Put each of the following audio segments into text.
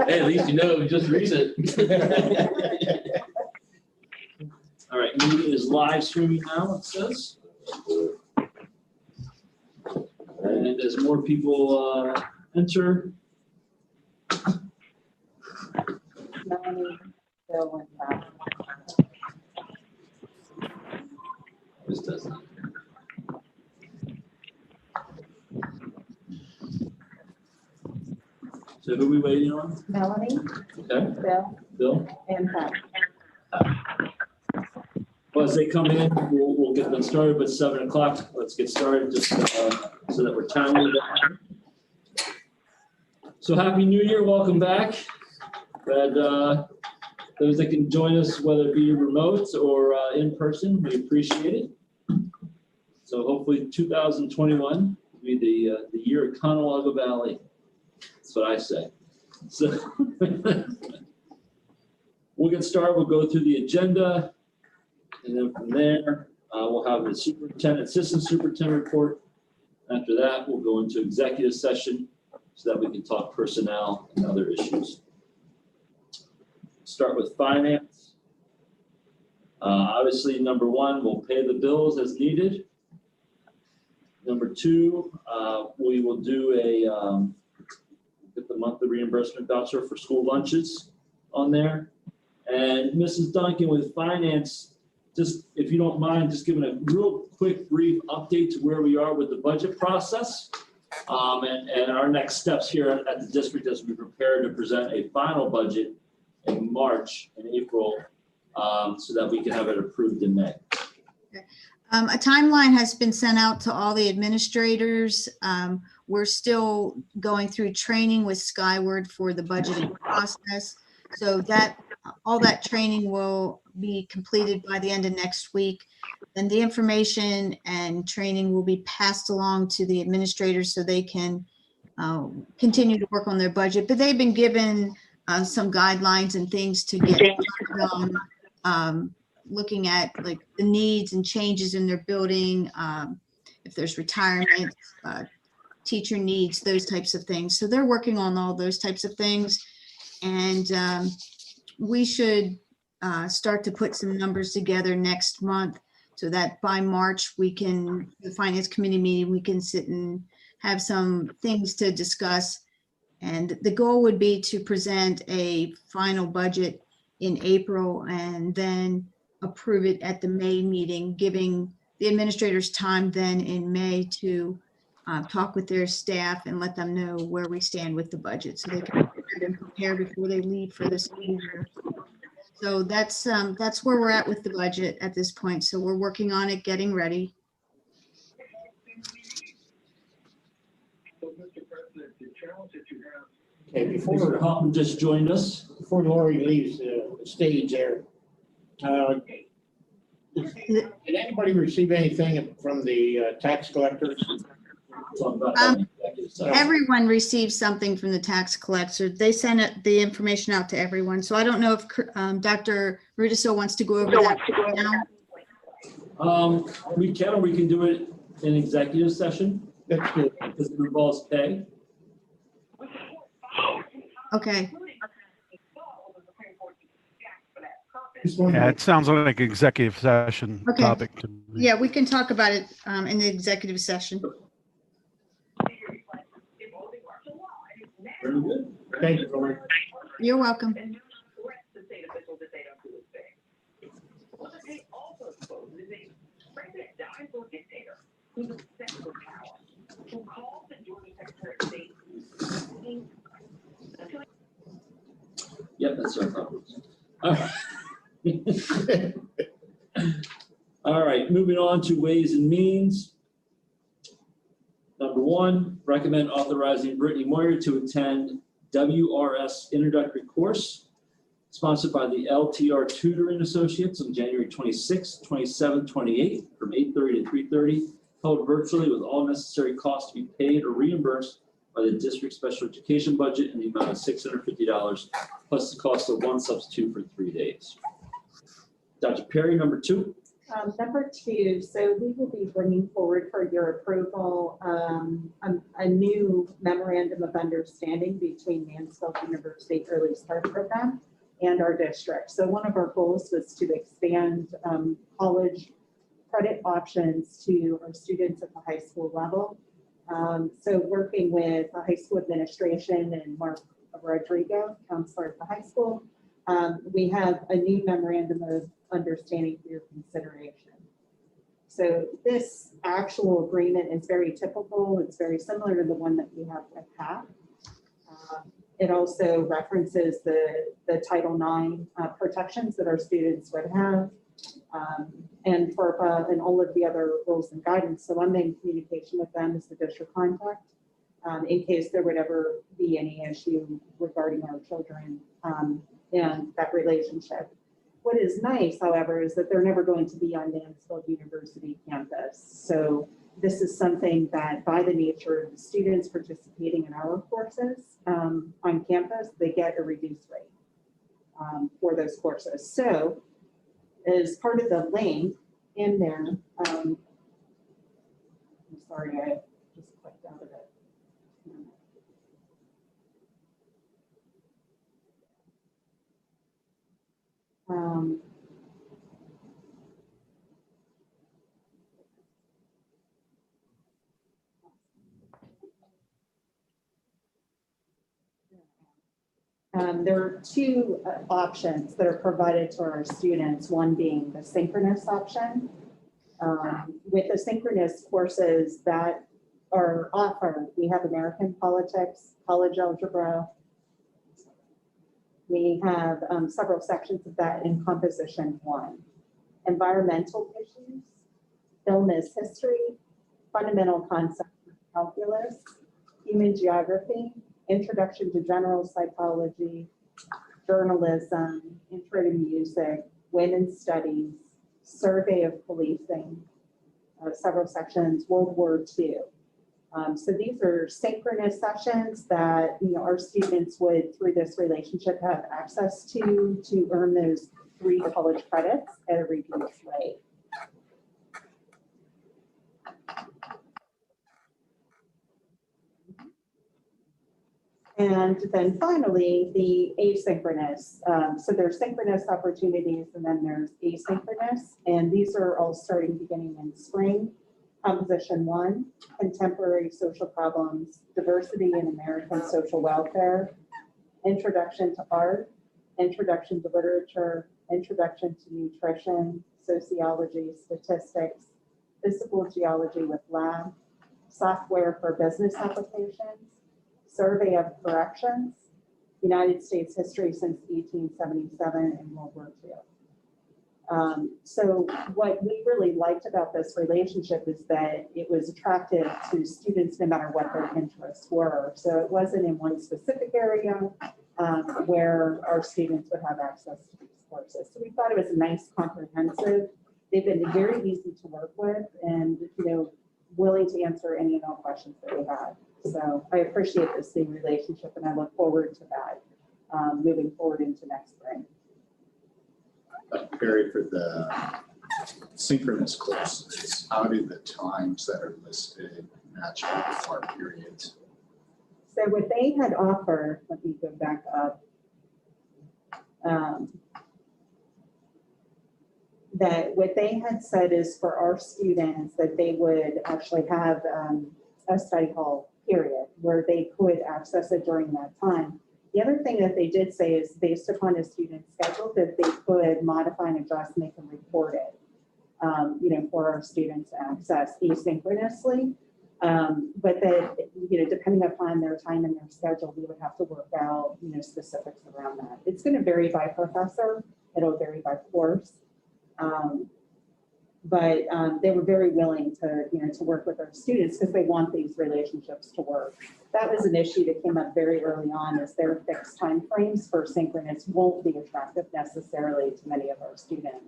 Hey, at least you know, just recent. All right, meeting is live streaming now, it says. And as more people enter. Melanie, Bill, and Bob. This does not. So who are we waiting on? Melanie, Okay, Bill, Bill? and Bob. Well, as they come in, we'll get them started, but 7 o'clock, let's get started just so that we're timely. So happy New Year, welcome back. Glad those that can join us, whether it be remote or in person, we appreciate it. So hopefully 2021 will be the year of Conewago Valley. That's what I say. So we'll get started, we'll go through the agenda. And then from there, we'll have the superintendent, assistant superintendent report. After that, we'll go into executive session so that we can talk personnel and other issues. Start with finance. Obviously, number one, we'll pay the bills as needed. Number two, we will do get the monthly reimbursement voucher for school lunches on there. And Mrs. Duncan with finance, just, if you don't mind, just giving a real quick, brief update to where we are with the budget process and our next steps here at the district as we prepare to present a final budget in March and April so that we can have it approved in May. Okay. A timeline has been sent out to all the administrators. We're still going through training with Skyward for the budgeting process. So that all that training will be completed by the end of next week. And the information and training will be passed along to the administrators so they can continue to work on their budget. But they've been given some guidelines and things to get done, looking at like the needs and changes in their building, if there's retirement, teacher needs, those types of things. So they're working on all those types of things. And we should start to put some numbers together next month so that by March we can, the finance committee meeting, we can sit and have some things to discuss. And the goal would be to present a final budget in April and then approve it at the May meeting, giving the administrators time then in May to talk with their staff and let them know where we stand with the budget so they can prepare before they leave for the school year. So that's where we're at with the budget at this point. So we're working on it, getting ready. Okay, Mr. Hoffman just joined us. before Lori leaves the stage there, did anybody receive anything from the tax collectors? Talk about that in executive session. Everyone receives something from the tax collector. They send the information out to everyone. So I don't know if Dr. Rudiso wants to go over that now. We can, or we can do it in executive session That's good. because it involves pay. Okay. Yeah, it sounds like an executive session Okay. topic to me. Yeah, we can talk about it in the executive session. Very good. Thank you, Lori. You're welcome. Yep, that's our problem. All right, moving on to Ways and Means. Number one, recommend authorizing Brittany Moyer to attend WRS introductory course sponsored by the LTR Tutoring Associates on January 26, 27, 28 from 8:30 to 3:30, held virtually with all necessary costs to be paid or reimbursed by the district special education budget in the amount of $650 plus the cost of one substitute for 3 days. Dr. Perry, number two. Number two, so we will be bringing forward for your approval a new memorandum of understanding between Mansfield University Early Start Program and our district. So one of our goals was to expand college credit options to our students at the high school level. So working with the high school administration and Mark Rodrigo, counselor at the high school, we have a new memorandum of understanding for your consideration. So this actual agreement is very typical. It's very similar to the one that we have with HAP. It also references the Title IX protections that our students would have, and FERPA and all of the other rules and guidance. So I'm in communication with them as the district contact in case there would ever be any issue regarding our children and that relationship. What is nice, however, is that they're never going to be on Mansfield University campus. So this is something that, by the nature of the students participating in our courses on campus, they get a reduced rate for those courses. So as part of the link in there, I'm sorry, I just clicked out of it. There are two options that are provided to our students, one being the synchronous option. With the synchronous courses that are offered, we have American politics, college algebra. We have several sections of that in composition one. Environmental issues, film is history, fundamental concepts of calculus, human geography, introduction to general psychology, journalism, intro to music, women's studies, survey of policing, several sections, World War II. So these are synchronous sessions that our students would, through this relationship, have access to earn those 3 college credits at a reduced rate. And then finally, the asynchronous. So there's synchronous opportunities and then there's asynchronous. And these are all starting beginning in spring. Composition 1, contemporary social problems, diversity in American social welfare, introduction to art, introduction to literature, introduction to nutrition, sociology, statistics, physical geology with lab, software for business applications, survey of corrections, United States history since 1877 and World War II. So what we really liked about this relationship is that it was attractive to students no matter what their interests were. So it wasn't in one specific area where our students would have access to these courses. So we thought it was a nice comprehensive. They've been very easy to work with and willing to answer any and all questions that we had. So I appreciate this new relationship and I look forward to that moving forward into next spring. Barry, for the synchronous courses, how do the times that are listed match up with our periods? So what they had offered, let me go back up, that what they had said is for our students that they would actually have a study hall period where they could access it during that time. The other thing that they did say is based upon a student's schedule that they could modify and adjust and they can record it, for our students to access asynchronously. But that, depending upon their time and their schedule, we would have to work out, specifics around that. It's going to vary by professor. It'll vary by course. But they were very willing to work with our students because they want these relationships to work. That was an issue that came up very early on, is their fixed time frames for synchronous won't be attractive necessarily to many of our students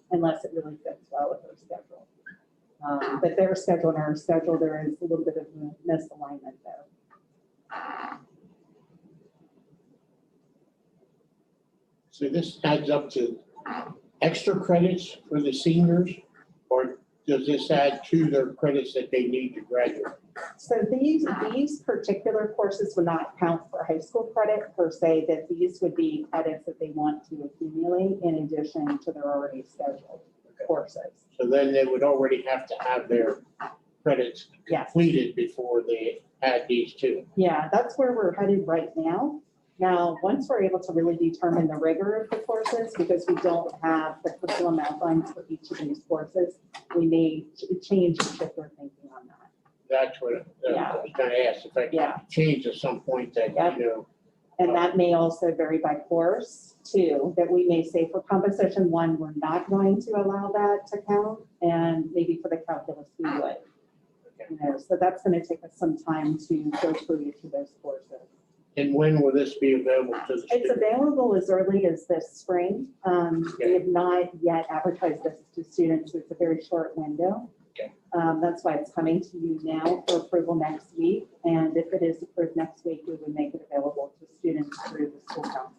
unless it really fits well with their schedule. But their schedule and our schedule, there is a little bit of a misalignment there. So this adds up to extra credits for the seniors does this add to their credits that they need to graduate? So these particular courses would not count for high school credit per se, that these would be credits that they want to accumulate in addition to their already scheduled courses. So then they would already have to have their credits Yes. completed before they add these two. Yeah, that's where we're headed right now. Now, once we're able to really determine the rigor of the courses, because we don't have the curriculum outlines for each of these courses, we may change and shift our thinking on that. That's what I was gonna ask, if I Yeah. could change at some point that, Yep. you know, And that may also vary by course too, that we may say for composition one, we're not going to allow that to count. And maybe for the calculus, we would. You know, so that's going to take us some time to go through each of those courses. and when will this be available to the It's students? available as early as this spring. We have not yet advertised this to students, so it's a very short window. Okay. That's why it's coming to you now for approval next week. And if it is approved next week, we would make it available to students through the school counselor.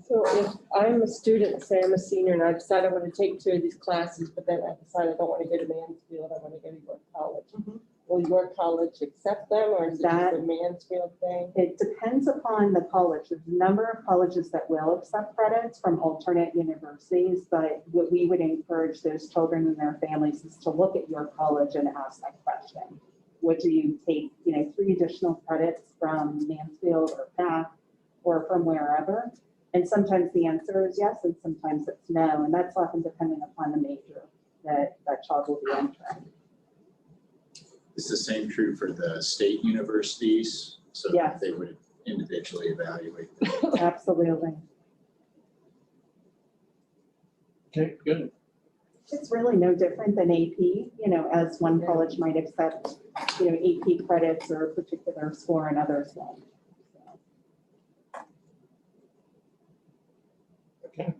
So if I'm a student, say I'm a senior and I decide I want to take 2 of these classes, but then I decide I don't want to go to Mansfield, I want to go to York College. Mhm. Will York College accept them or is it just That- a Mansfield thing? It depends upon the college. There's a number of colleges that will accept credits from alternate universities, but what we would encourage those children and their families is to look at your college and ask that question. What do you take, 3 additional credits from Mansfield or PAC or from wherever? And sometimes the answer is yes, and sometimes it's no, and that's often depending upon the major that that child will be entering. Is the same true for the state universities? So Yes. they would individually evaluate them. Absolutely. Okay, good. It's really no different than AP, as one college might accept, AP credits or a particular score and others won't. Okay.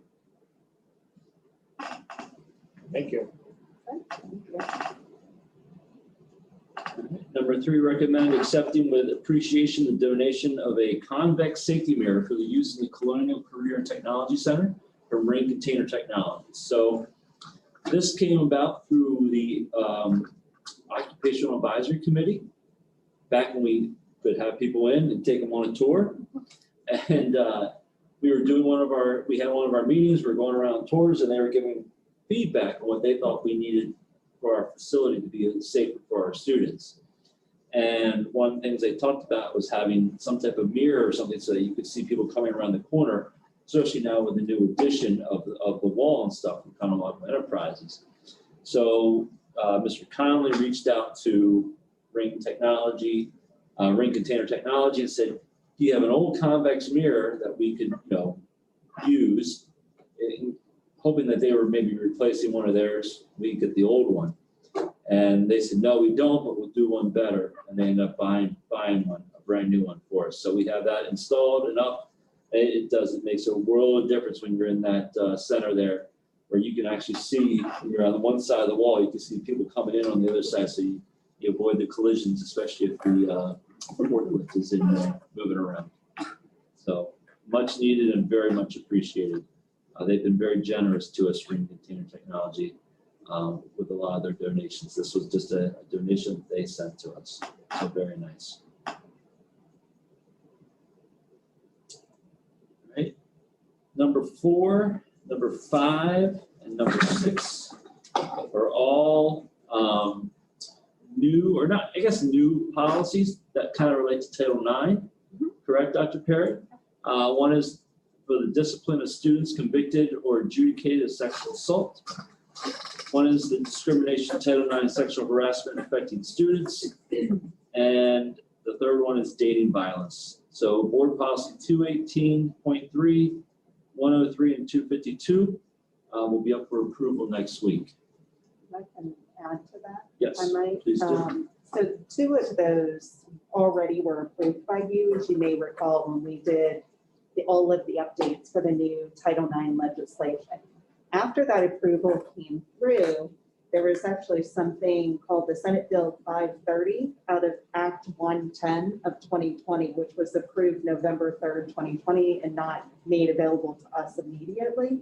Thank you. Number 3, recommend accepting with appreciation the donation of a convex safety mirror for the use in the Colonial Career and Technology Center from Ring Container Technologies. So this came about through the Occupational Advisory Committee, back when we could have people in and take them on a tour. And we were doing we had one of our meetings, we were going around tours, and they were giving feedback on what they thought we needed for our facility to be safer for our students. And one of the things they talked about was having some type of mirror or something so that you could see people coming around the corner, especially now with the new addition of the wall and stuff from Conewago Enterprises. So Mr. Conley reached out to Ring Container Technology and said, do you have an old convex mirror that we could use, hoping that they were maybe replacing one of theirs, we get the old one. And they said, no, we don't, but we'll do one better. And they ended up buying one, a brand new one for us. So we have that installed and up. It makes a world of difference when you're in that center there, where you can actually see, when you're on the one side of the wall, you can see people coming in on the other side. So you avoid the collisions, especially if the forklift is in there moving around. So much needed and very much appreciated. They've been very generous to us, Ring Container Technology, with a lot of their donations. This was just a donation that they sent to us. So very nice. All right. Number 4, number 5, and number 6 are all new policies that kind of relate to Title IX. Correct, Dr. Perry? One is for the discipline of students convicted or adjudicated of sexual assault. One is the discrimination Title IX sexual harassment affecting students. And the third one is dating violence. So board policy 218.3, 103, and 252 will be up for approval next week. I can add to that. Yes, I might. please do. So 2 of those already were approved by you, as you may recall, when we did all of the updates for the new Title IX legislation. After that approval came through, there was actually something called the Senate Bill 530 out of Act 110 of 2020, which was approved November 3rd, 2020, and not made available to us immediately.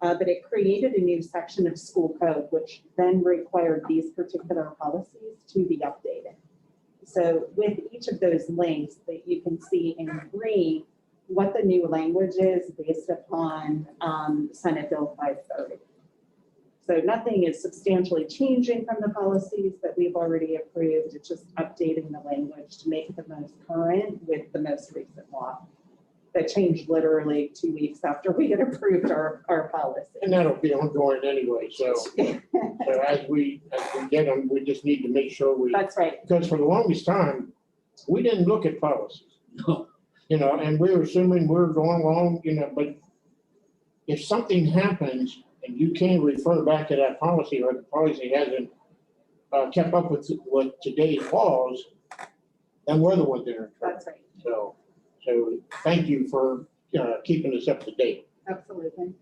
But it created a new section of school code, which then required these particular policies to be updated. So with each of those links that you can see in green, what the new language is based upon Senate Bill 530. So nothing is substantially changing from the policies that we've already approved. It's just updating the language to make it the most current with the most recent law. That changed literally 2 weeks after we had approved our policy. And that'll be ongoing anyway, so as we get them, we just need to make sure we, That's right. because for the longest time, we didn't look at policies. No. You know, and we were assuming we were going along, you know, but if something happens and you can't refer back to that policy, or the policy hasn't kept up with today's laws, then we're the ones that are in trouble. That's right. So thank you for keeping us up to date. Absolutely.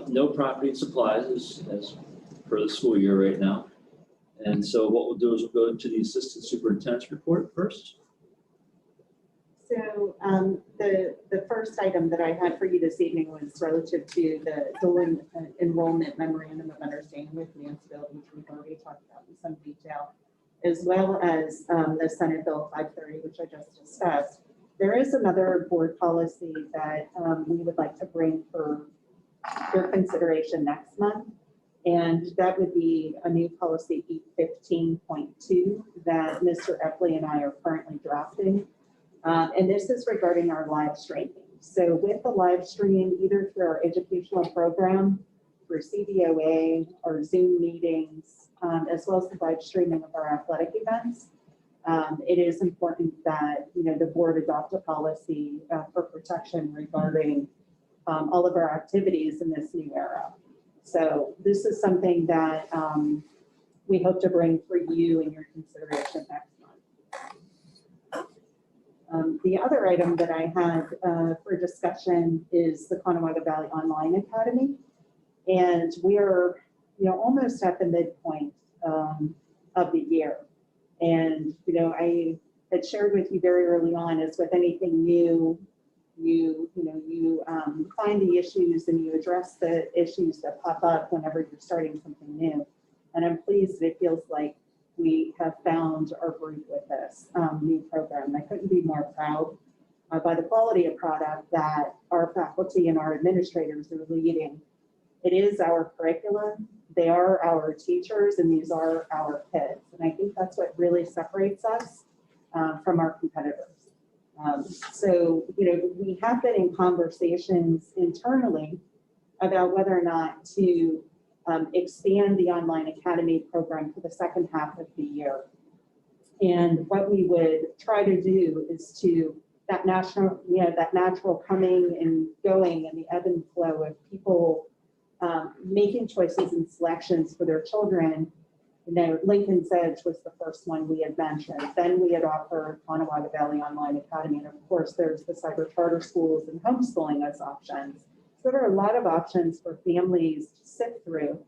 No property and supplies as per the school year right now. And so what we'll do is we'll go into the assistant superintendent's report first. So the first item that I had for you this evening was relative to the dual enrollment memorandum of understanding with Mansfield, which we've already talked about in some detail, as well as the Senate Bill 530, which I just discussed. There is another board policy that we would like to bring for your consideration next month. And that would be a new policy 815.2 that Mr. Epley and I are currently drafting. And this is regarding our live streaming. So with the live stream, either through our educational program, through CBOA or Zoom meetings, as well as the live streaming of our athletic events, it is important that the board adopt a policy for protection regarding all of our activities in this new era. So this is something that we hope to bring for you in your consideration next month. The other item that I had for discussion is the Conewago Valley Online Academy. And we are almost at the midpoint of the year. And I had shared with you very early on, as with anything new, you find the issues and you address the issues that pop up whenever you're starting something new. And I'm pleased that it feels like we have found our groove with this new program. I couldn't be more proud by the quality of product that our faculty and our administrators are leading. It is our curriculum, they are our teachers, and these are our kids. And I think that's what really separates us from our competitors. So we have been in conversations internally about whether or not to expand the online academy program for the second half of the year. And what we would try to do is to that natural coming and going and the ebb and flow of people making choices and selections for their children. Lincoln's Edge was the first one we had mentioned. Then we had offered Conewago Valley Online Academy. And of course, there's the cyber charter schools and homeschooling as options. So there are a lot of options for families to sift through.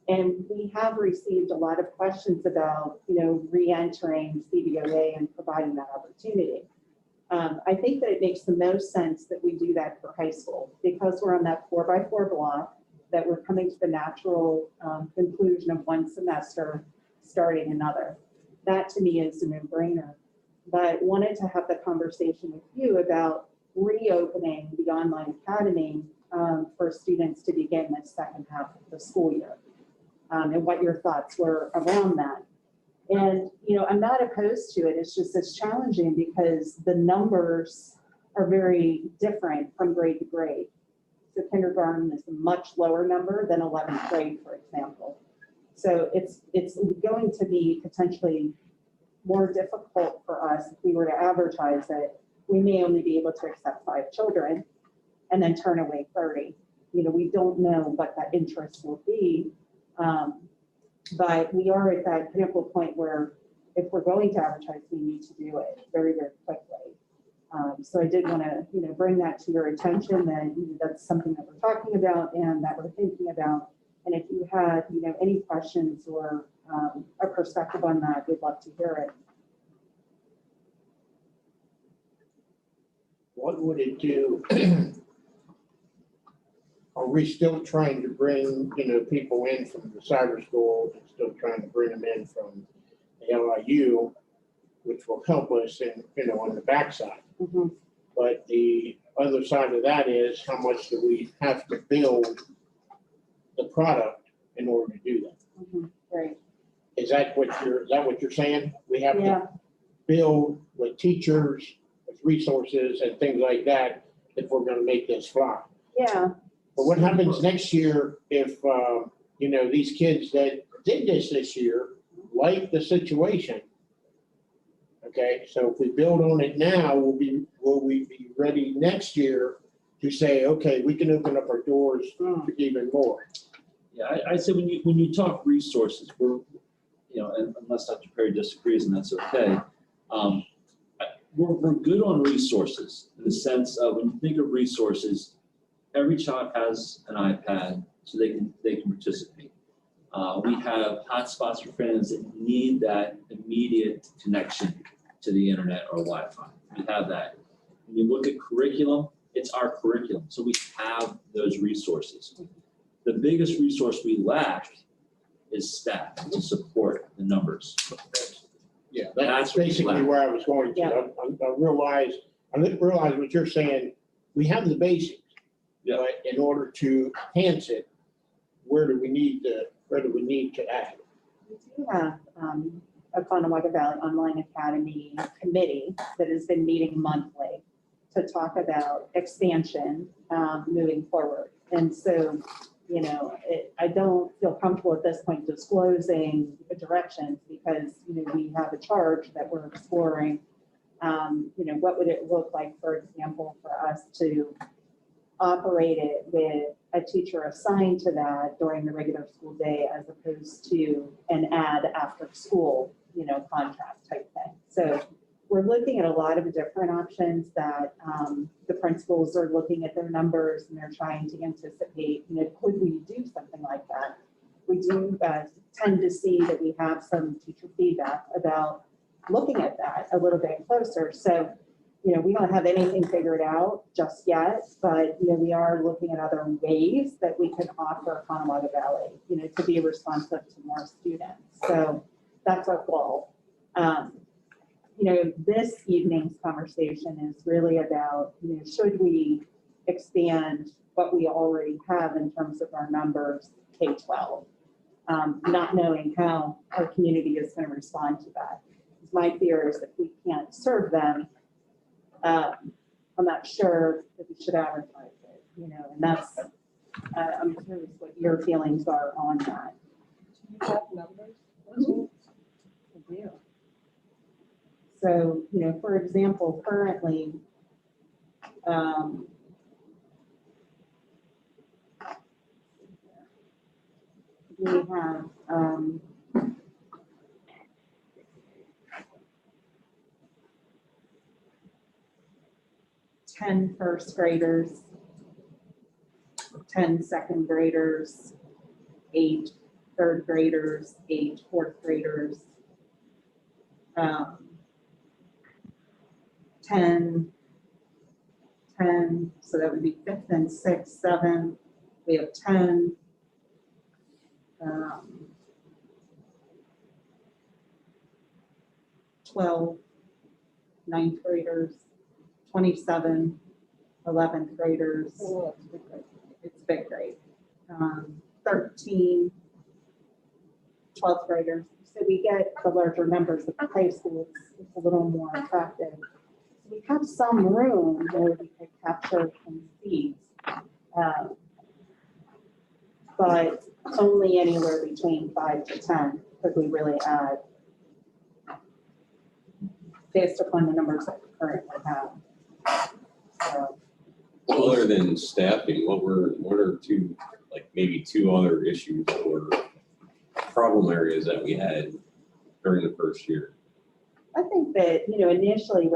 And we have received a lot of questions about, re-entering CBOA and providing that opportunity. I think that it makes the most sense that we do that for high school because we're on that 4x4 block, that we're coming to the natural conclusion of one semester, starting another. That to me is a no-brainer. But wanted to have the conversation with you about reopening the online academy for students to begin this second half of the school year, and what your thoughts were around that. And I'm not opposed to it. It's just it's challenging because the numbers are very different from grade to grade. So kindergarten is a much lower number than 11th grade, for example. So it's going to be potentially more difficult for us if we were to advertise it. We may only be able to accept 5 children and then turn away 30. We don't know what that interest will be. But we are at that pinnacle point where if we're going to advertise, we need to do it very, very quickly. So I did want to, bring that to your attention that that's something that we're talking about and that we're thinking about. And if you had, any questions or a perspective on that, we'd love to hear it. what would it do? Are we still trying to bring, people in from the cyber schools and still trying to bring them in from the LIU, which will help us in, on the backside? Mhm. But the other side of that is how much do we have to build the product in order to do that? Mhm. Right. Is that what you're saying? We have Yeah. to build with teachers, with resources and things like that if we're gonna make this fly. Yeah. But what happens next year if, these kids that did this year like the situation? Okay, so if we build on it now, will we be ready next year to say, okay, we can open up our doors Mm. to even more? Yeah, I say when you talk resources, and unless Dr. Perry disagrees, and that's okay. We're good on resources in the sense of when you think of resources, every child has an iPad so they can participate. We have hotspots for families that need that immediate connection to the internet or Wi-Fi. We have that. When you look at curriculum, it's our curriculum, so we have those resources. The biggest resource we lack is staff to support the numbers. Yeah, That's that's what we basically lack. where I was going to. Yeah. I realize what you're saying. We have the basics. Yeah. But in order to enhance it, where do we need to add? We do have a Conewago Valley Online Academy committee that has been meeting monthly to talk about expansion moving forward. And so, I don't feel comfortable at this point disclosing the directions because, we have a charge that we're exploring. What would it look like, for example, for us to operate it with a teacher assigned to that during the regular school day as opposed to an ad after school, contract type thing. So we're looking at a lot of different options that the principals are looking at their numbers and they're trying to anticipate, could we do something like that? We do tend to see that we have some teacher feedback about looking at that a little bit closer. So we don't have anything figured out just yet, but, we are looking at other ways that we can offer Conewago Valley, to be responsive to more students. So that's our goal. This evening's conversation is really about, should we expand what we already have in terms of our numbers K-12, not knowing how our community is going to respond to that. My fear is that we can't serve them. I'm not sure that we should advertise it, and that's, I'm curious what your feelings are on that. Do you have numbers? I do. So, for example, currently, we have, 10 first graders, 10 second graders, 8 third graders, 8 fourth graders, 10, so that would be 5th and 6th, 7th. We have 10. 12 ninth graders, 27 11th graders. Oh, that's a big grade. It's big grade. 13 12th graders. So we get the larger numbers at the high school. It's a little more attractive. We have some room where we could capture some seeds, but only anywhere between 5 to 10 could we really add based upon the numbers that we currently have. So, Other than staffing, what are maybe two other issues or problem areas that we had during the first year? I think that, initially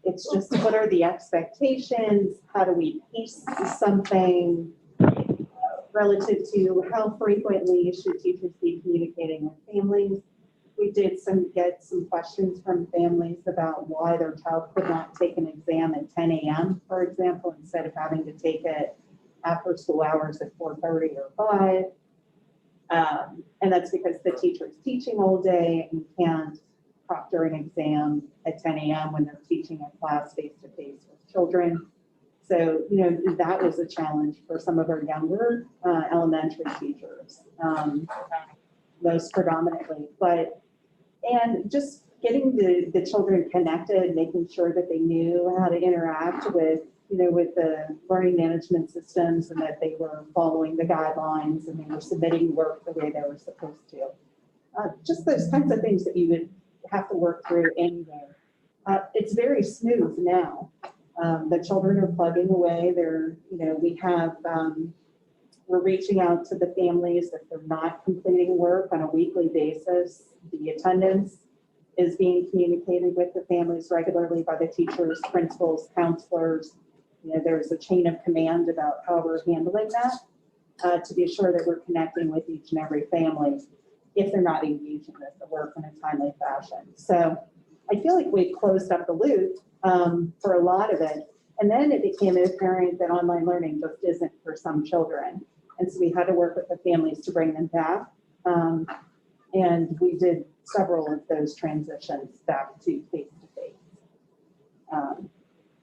it's just what are the expectations? How do we piece something relative to how frequently should teachers be communicating with families? we did get some questions from families about why their child could not take an exam at 10 a.m., for example, instead of having to take it after school hours at 4:30 or 5. And that's because the teacher's teaching all day and can't proctor an exam at 10 a.m. when they're teaching a class face-to-face with children. So, that was a challenge for some of our younger elementary teachers, most predominantly. And just getting the children connected, making sure that they knew how to interact with the learning management systems and that they were following the guidelines and they were submitting work the way they were supposed to. Just those kinds of things that you would have to work through anyway. It's very smooth now. The children are plugging away. We're reaching out to the families if they're not completing work on a weekly basis. The attendance is being communicated with the families regularly by the teachers, principals, counselors. There's a chain of command about how we're handling that to be sure that we're connecting with each and every family if they're not engaging with the work in a timely fashion. So I feel like we closed up the loop for a lot of it. And then it became apparent that online learning just isn't for some children. And so we had to work with the families to bring them back. And we did several of those transitions back to face-to-face.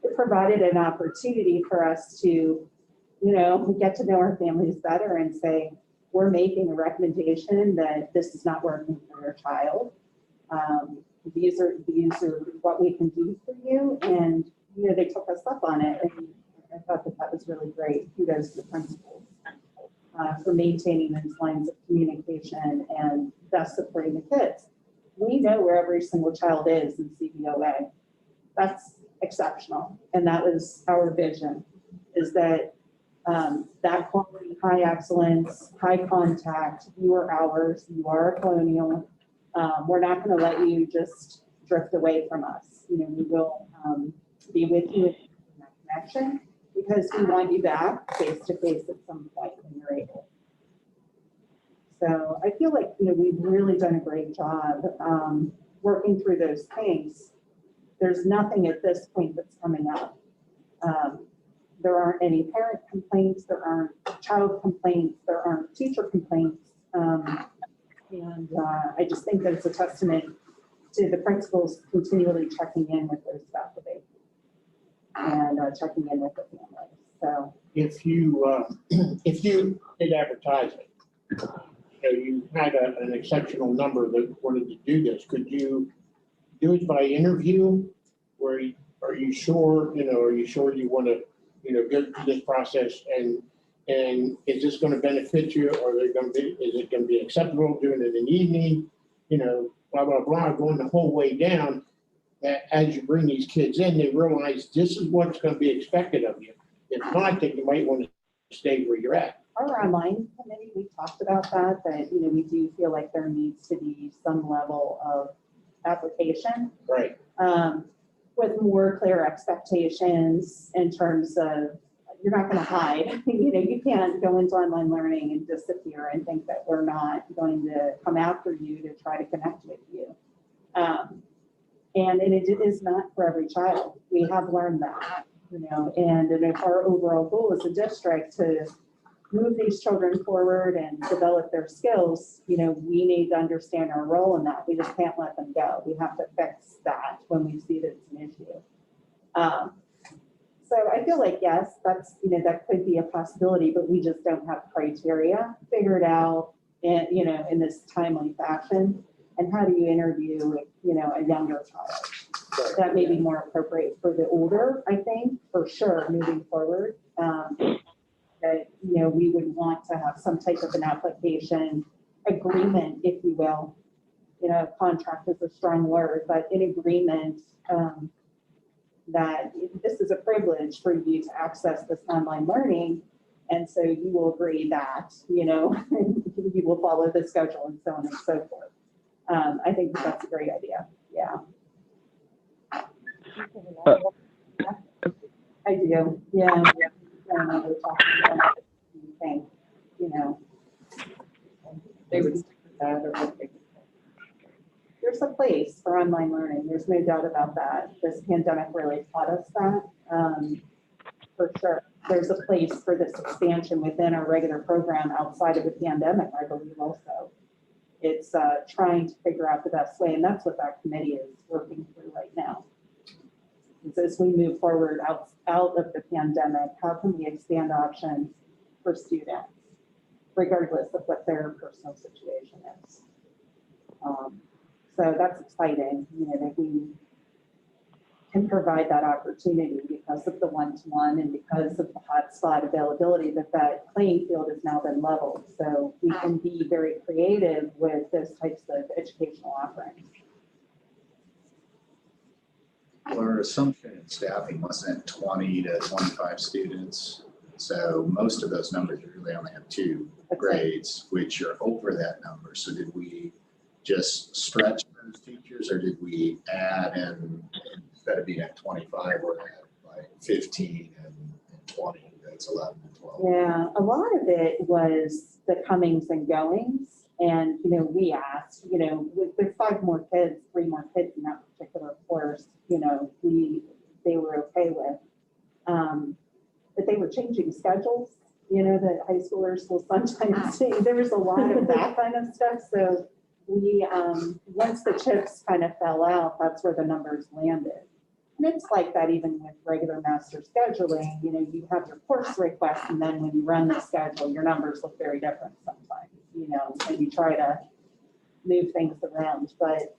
It provided an opportunity for us to, get to know our families better and say, we're making a recommendation that this is not working for your child. These are what we can do for you. And, they took us up on it. And I thought that was really great. Kudos to the principals for maintaining those lines of communication and thus supporting the kids. We know where every single child is in CBOA. That's exceptional. And that was our vision, is that that quality, high excellence, high contact, fewer hours, you are a colonial. We're not going to let you just drift away from us. We will be with you in that connection because we want you back face to face at some point when you're able. So I feel like, we've really done a great job working through those things. There's nothing at this point that's coming up. There aren't any parent complaints, there aren't child complaints, there aren't teacher complaints. And I just think that it's a testament to the principals continually checking in with those faculty and checking in with the families. So If you did advertise it, you had an exceptional number that wanted to do this, could you do it by interview? Are you sure you want to, go through this process and is this going to benefit you? Is it going to be acceptable doing it in the evening? Blah, blah, blah, going the whole way down. That as you bring these kids in, they realize this is what's going to be expected of you. If not, then you might want to stay where you're at. our online committee, we talked about that, we do feel like there needs to be some level of application. Right. With more clear expectations in terms of, you're not going to hide. You can't go into online learning and disappear and think that we're not going to come after you to try to connect with you. And it is not for every child. We have learned that, and if our overall goal as a district to move these children forward and develop their skills, we need to understand our role in that. We just can't let them go. We have to fix that when we see that it's an issue. So I feel like, yes, that's, that could be a possibility, but we just don't have criteria figured out in this timely fashion. And how do you interview, a younger child? That may be more appropriate for the older, I think, for sure, moving forward. That, we would want to have some type of an application agreement, if you will. Contract is a strong word, but an agreement that this is a privilege for you to access this online learning. And so you will agree that, you will follow the schedule and so on and so forth. I think that's a great idea. Yeah. I do. Yeah. They would stick with that or what they would say. there's a place for online learning. There's no doubt about that. This pandemic really taught us that. For sure. There's a place for this expansion within our regular program outside of the pandemic, I believe also. It's trying to figure out the best way, and that's what that committee is working through right now. Is as we move forward out of the pandemic, how can we expand options for students, regardless of what their personal situation is? So that's exciting, you know, that we can provide that opportunity because of the one-to-one and because of the hotspot availability, that playing field has now been leveled. So we can be very creative with those types of educational offerings. Well, our assumption in staffing wasn't 20 to 25 students. So most of those numbers really only have 2 grades, which are over that number. So did we just stretch those teachers, or did we add in, instead of being at 25, we're at like 15 and 20, that's 11 and 12? Yeah, a lot of it was the comings and goings. And, you know, we asked, you know, with there's 3 more kids in that particular course, you know, they were okay with. But they were changing schedules, you know, that high schoolers will sometimes see. There was a lot of that kind of stuff. So we, once the chips kind of fell out, that's where the numbers landed. And it's like that even with regular master scheduling, you know, you have your course request, and then when you run the schedule, your numbers look very different sometimes, you know, and you try to move things around. But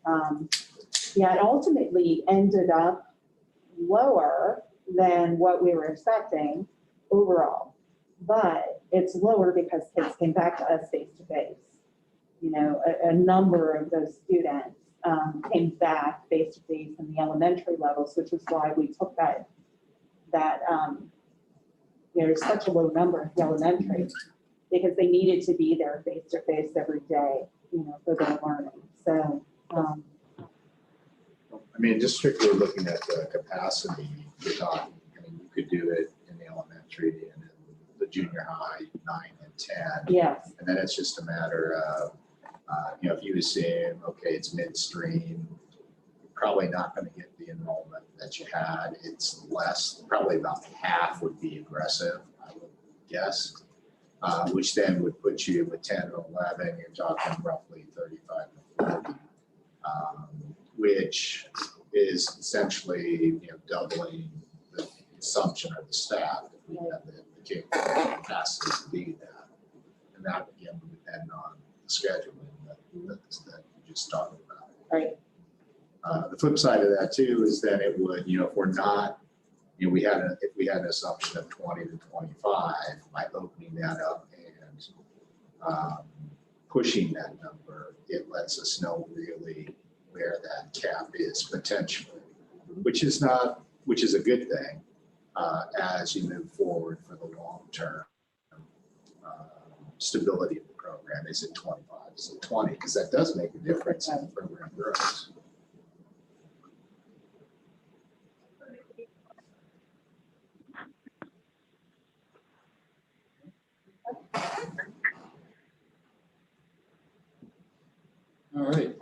yeah, it ultimately ended up lower than what we were expecting overall. But it's lower because kids came back to us face to face. You know, a number of those students came back face to face in the elementary levels, which is why we took that there's such a low number in the elementary, because they needed to be there face to face every day, you know, for their learning. So, I mean, just strictly looking at the capacity, you're talking, I mean, you could do it in the elementary and in the junior high, 9 and 10. yes, And then it's just a matter of, you know, if you assume, okay, it's midstream, you're probably not going to get the enrollment that you had. It's less, probably about half would be aggressive, I would guess, which then would put you with 10 or 11, you're talking roughly 35 to 40, which is essentially, you know, doubling the assumption of the staff if we have the capacity to do that. And that again would depend on the scheduling that you just talked about. right. The flip side of that too is that it would, you know, if we're not, you know, if we had an assumption of 20 to 25, by opening that up and pushing that number, it lets us know really where that cap is potentially, which is a good thing as you move forward for the long term stability of the program. Is it 25? Is it 20? Because that does make a difference in the program growth. All right.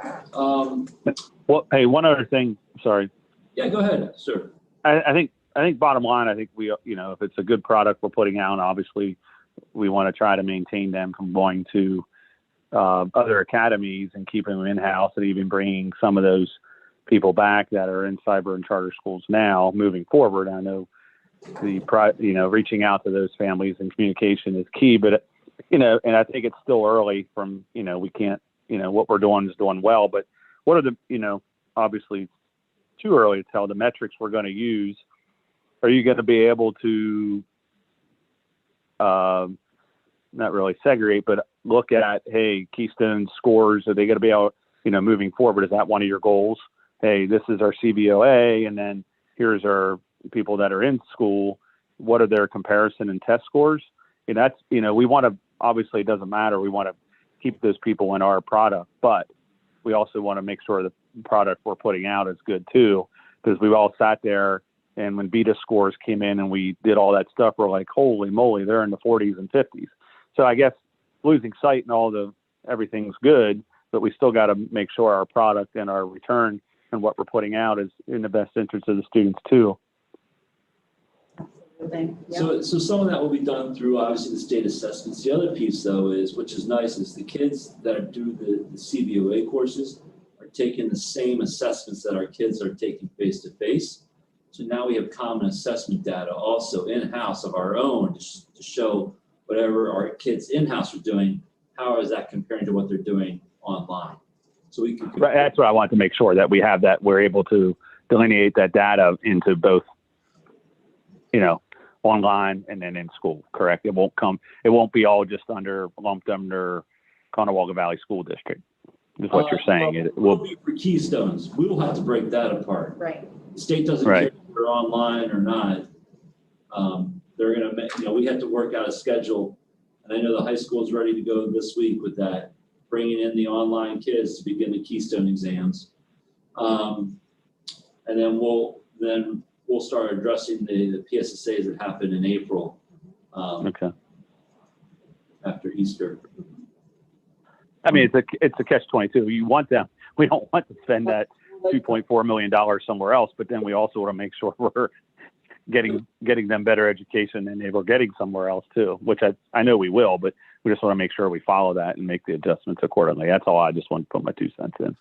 Well, hey, one other thing, sorry. Yeah, go ahead, sir. I think bottom line, I think we, you know, if it's a good product we're putting out, obviously we want to try to maintain them from going to other academies and keeping them in-house, and even bringing some of those people back that are in cyber and charter schools now moving forward. I know reaching out to those families and communication is key, but, you know, and I think it's still early from, you know, we can't, you know, what we're doing is doing well, but what are the, you know, obviously too early to tell the metrics we're going to use. Are you going to be able to not really segregate, but look at, hey, Keystone scores, are they going to be able, you know, moving forward? Is that one of your goals? Hey, this is our CBOA, and then here's our people that are in school. What are their comparison and test scores? And that's, you know, we want to, obviously it doesn't matter. We want to keep those people in our product, but we also want to make sure the product we're putting out is good too, because we've all sat there, and when beta scores came in and we did all that stuff, we're like, holy moly, they're in the 40s and 50s. So I guess losing sight and everything's good, but we still got to make sure our product and our return and what we're putting out is in the best interest of the students too. Absolutely. Yep. So some of that will be done through obviously the state assessments. The other piece though is, which is nice, is the kids that do the CBOA courses are taking the same assessments that our kids are taking face to face. So now we have common assessment data also in-house of our own to show whatever our kids in-house are doing, how is that comparing to what they're doing online? So we can. Right, that's what I want to make sure that we have, that we're able to delineate that data into both, online and then in school, correct? It won't be all just lumped under Conewago Valley School District, is what you're saying. It will be for Keystones. We will have to break that apart. Right. The state doesn't care if they're online or not. They're going to make, we have to work out a schedule. And I know the high school is ready to go this week with that, bringing in the online kids to begin the Keystone exams. And then we'll start addressing the PSSAs that happen in April. Okay. After Easter. I mean, it's a catch-22. You want them. We don't want to spend that $2.4 million somewhere else, but then we also want to make sure we're getting them better education than they were getting somewhere else too, which I know we will, but we just want to make sure we follow that and make the adjustments accordingly. That's all. I just want to put my 2 cents in.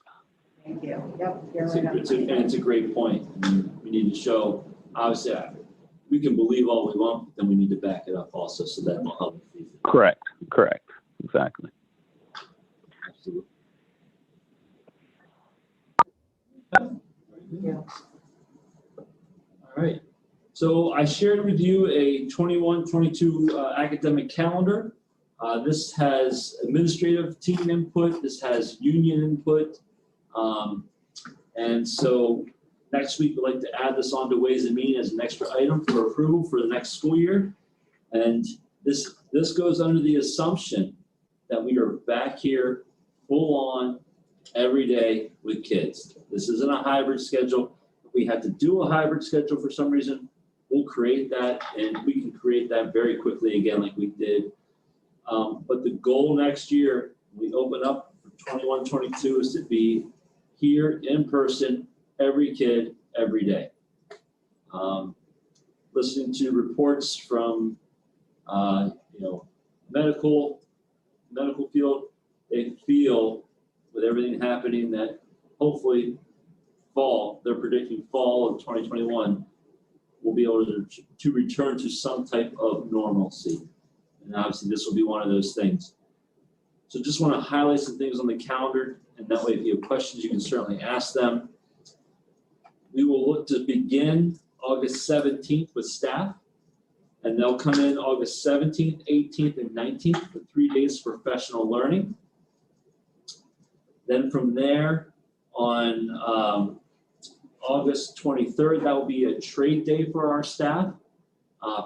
Thank you. Yep. It's a great point. I mean, we need to show, obviously, we can believe all we want, but then we need to back it up also, so that will help. Correct. Exactly. Absolutely. Yeah. All right. So I shared with you a 21-22 academic calendar. This has administrative team input. This has union input. And so next week, we'd like to add this on to Ways and Means as an extra item for approval for the next school year. And this goes under the assumption that we are back here full on every day with kids. This isn't a hybrid schedule. If we had to do a hybrid schedule for some reason, we'll create that, and we can create that very quickly again like we did. But the goal next year, we open up for 21-22 is to be here in person, every kid, every day. Listening to reports from, medical field, they feel with everything happening that hopefully they're predicting fall of 2021, we'll be able to return to some type of normalcy. And obviously this will be one of those things. So just want to highlight some things on the calendar, and that way if you have questions, you can certainly ask them. We will look to begin August 17th with staff, and they'll come in August 17th, 18th, and 19th for 3 days of professional learning. Then from there on August 23rd, that will be a trade day for our staff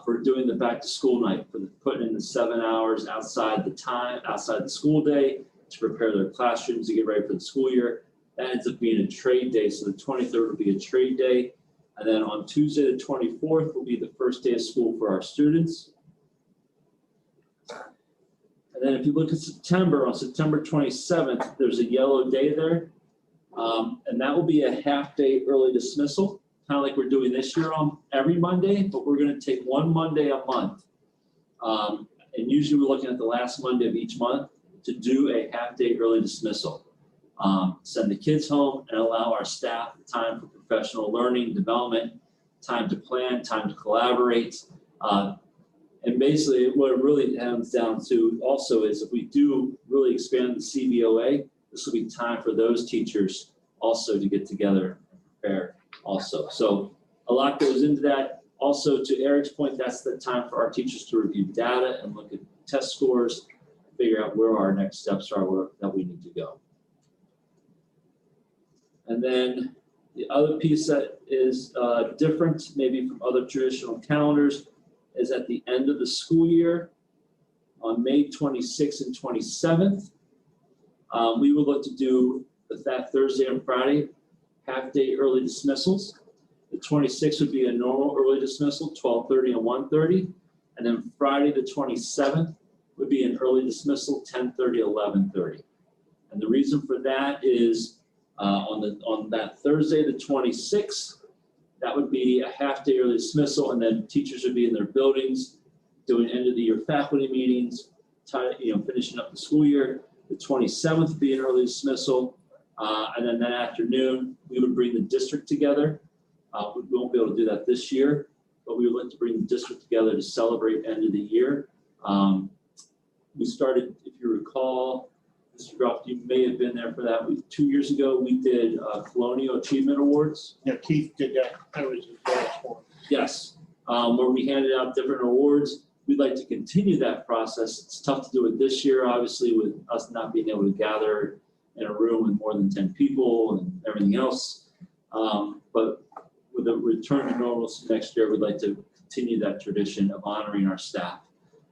for doing the back to school night, for putting in the 7 hours outside the school day to prepare their classrooms to get ready for the school year. That ends up being a trade day. So the 23rd will be a trade day. And then on Tuesday, the 24th will be the first day of school for our students. And then if you look at September, on September 27th, there's a yellow day there. And that will be a half-day early dismissal, kind of like we're doing this year on every Monday, but we're going to take one Monday a month. And usually we're looking at the last Monday of each month to do a half-day early dismissal. Send the kids home and allow our staff time for professional learning, development, time to plan, time to collaborate. And basically what it really comes down to also is if we do really expand the CBOA, this will be time for those teachers also to get together and prepare also. So a lot goes into that. Also, to Eric's point, that's the time for our teachers to review data and look at test scores, figure out where our next steps are that we need to go. And then the other piece that is different maybe from other traditional calendars is at the end of the school year on May 26th and 27th. We will look to do that Thursday and Friday half-day early dismissals. The 26th would be a normal early dismissal, 12:30 and 1:30. And then Friday the 27th would be an early dismissal, 10:30, 11:30. And the reason for that is on that Thursday, the 26th, that would be a half-day early dismissal, and then teachers would be in their buildings doing end-of-the-year faculty meetings, finishing up the school year. The 27th would be an early dismissal, and then that afternoon, we would bring the district together. We won't be able to do that this year, but we would like to bring the district together to celebrate end of the year. We started, if you recall, Mr. Groff, you may have been there for that. 2 years ago, we did Colonial Achievement Awards. Yeah, Keith did that. That was his last one. Yes, where we handed out different awards. We'd like to continue that process. It's tough to do it this year, obviously, with us not being able to gather in a room with more than 10 people and everything else. But with a return to normalcy next year, we'd like to continue that tradition of honoring our staff.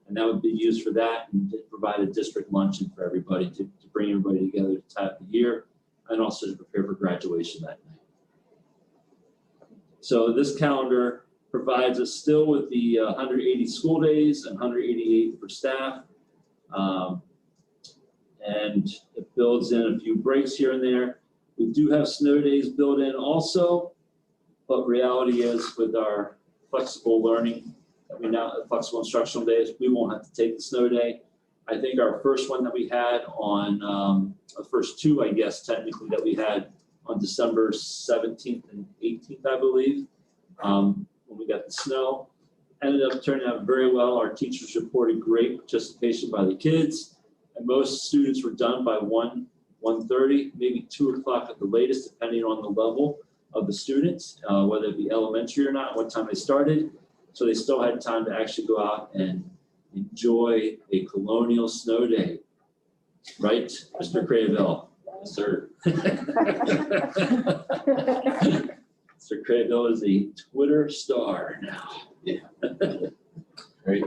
And that would be used for that and to provide a district luncheon for everybody to bring everybody together to tie up the year and also to prepare for graduation that night. So this calendar provides us still with the 180 school days and 188 for staff. And it builds in a few breaks here and there. We do have snow days built in also, but reality is with our flexible learning, flexible instructional days, we won't have to take the snow day. I think our first one that we had on, the first two, I guess, technically that we had on December 17th and 18th, I believe, when we got the snow, ended up turning out very well. Our teachers reported great participation by the kids, and most students were done by 1:30, maybe 2 o'clock at the latest, depending on the level of the students, whether it be elementary or not, what time they started. So they still had time to actually go out and enjoy a colonial snow day. Right, Mr. Crayville? Yes, sir. Mr. Crayville is a Twitter star now. Yeah. Great.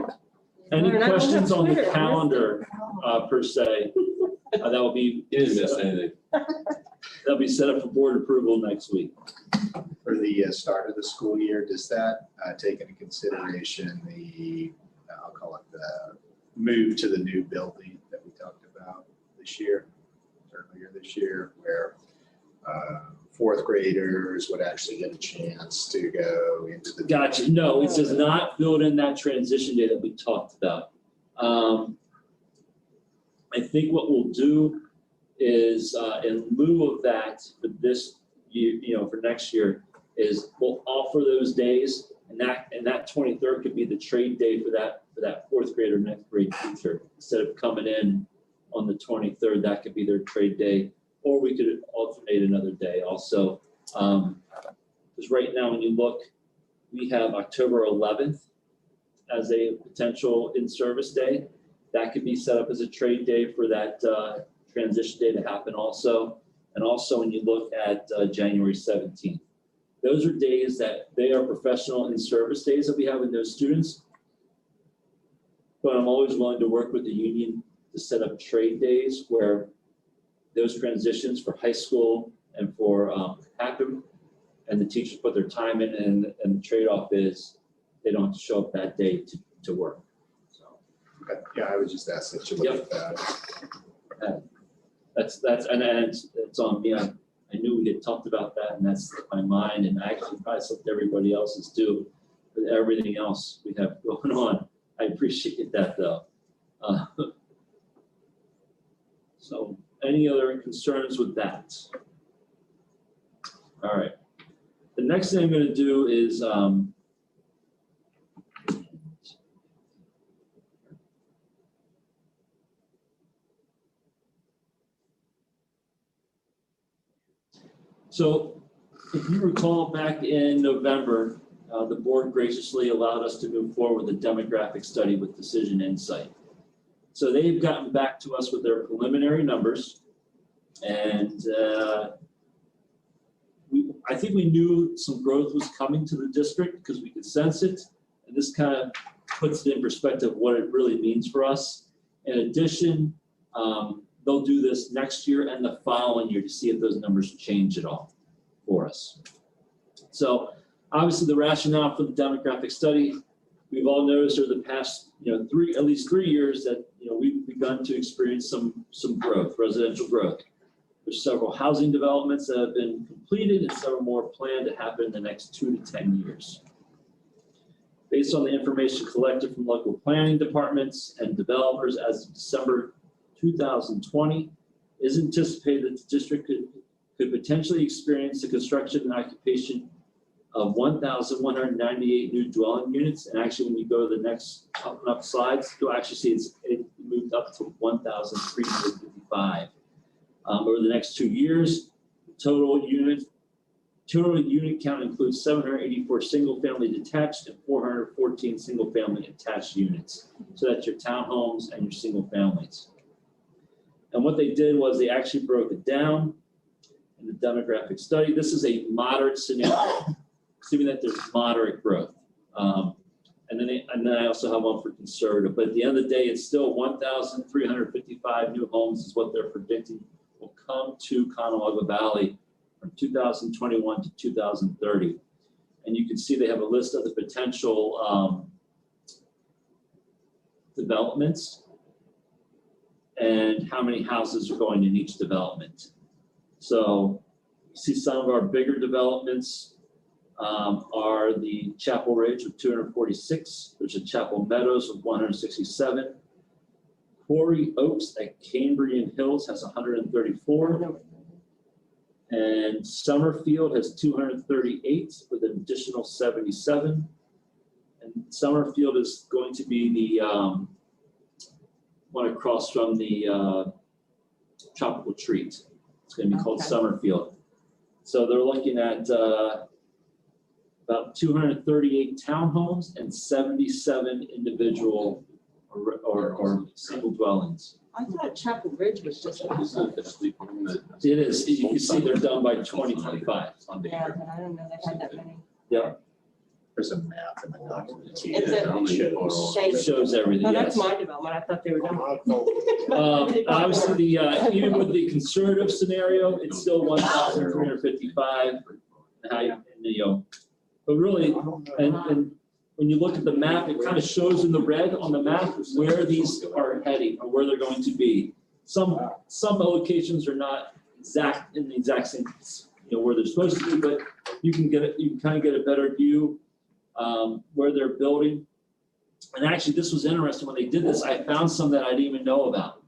Any All right, I don't questions have on the Twitter. calendar per se? That will be, You didn't miss anything. that'll be set up for board approval next week. For the start of the school year, does that take into consideration the, I'll call it the move to the new building that we talked about this year, earlier this year, where fourth graders would actually get a chance to go into the. Gotcha. No, it does not build in that transition day that we talked about. I think what we'll do is in lieu of that for this year, for next year, is we'll offer those days, and that 23rd could be the trade day for that fourth grade or ninth grade teacher. Instead of coming in on the 23rd, that could be their trade day, or we could alternate another day also. Because right now, when you look, we have October 11th as a potential in-service day. That could be set up as a trade day for that transition day to happen also. And also when you look at January 17th, those are days that they are professional in-service days that we have with those students. But I'm always willing to work with the union to set up trade days where those transitions for high school and for happen, and the teachers put their time in, and the trade-off is they don't have to show up that day to work. So Okay. Yeah, I would just ask that you look at that. it's on me. I knew we had talked about that, and that's my mind, and I actually probably slipped everybody else's too, with everything else we have going on. I appreciate that though. So any other concerns with that? All right. The next thing I'm going to do is so if you recall back in November, the board graciously allowed us to move forward with a demographic study with Decision Insight. So they've gotten back to us with their preliminary numbers, and I think we knew some growth was coming to the district because we could sense it, and this kind of puts it in perspective what it really means for us. In addition, they'll do this next year and the following year to see if those numbers change at all for us. So obviously the rationale for the demographic study, we've all noticed over the past, at least 3 years that, we've begun to experience some growth, residential growth. There's several housing developments that have been completed and several more planned to happen in the next 2 to 10 years. Based on the information collected from local planning departments and developers as of December 2020, it is anticipated that the district could potentially experience the construction and occupation of 1,198 new dwelling units. And actually, when you go to the next up slides, you'll actually see it moved up to 1,355. Over the next 2 years, total unit count includes 784 single-family detached and 414 single-family attached units. So that's your townhomes and your single families. And what they did was they actually broke it down in the demographic study. This is a moderate scenario, assuming that there's moderate growth. And then I also have one for conservative. But at the end of the day, it's still 1,355 new homes is what they're predicting will come to Conewago Valley from 2021 to 2030. And you can see they have a list of the potential developments and how many houses are going in each development. So you see some of our bigger developments are the Chapel Ridge with 246. There's a Chapel Meadows with 167. Quarry Oaks at Cambrian Hills has 134. And Summerfield has 238 with an additional 77. And Summerfield is going to be the one across from the Tropical Treat. It's going to be called Summerfield. So they're looking at about 238 townhomes and 77 individual or single dwellings. I thought Chapel Ridge was just. It is. You can see they're done by 2025. Yeah, but I don't know they had that many. Yeah. There's a map in the document. It's a shape. It shows everything. Oh, that's Yes. my development. I thought they were done. Obviously, even with the conservative scenario, it's still 1,355. But really, and when you look at the map, it kind of shows in the red on the map where these are heading or where they're going to be. Some locations are not in the exact same, where they're supposed to be, but you can kind of get a better view where they're building. And actually, this was interesting when they did this. I found some that I didn't even know about.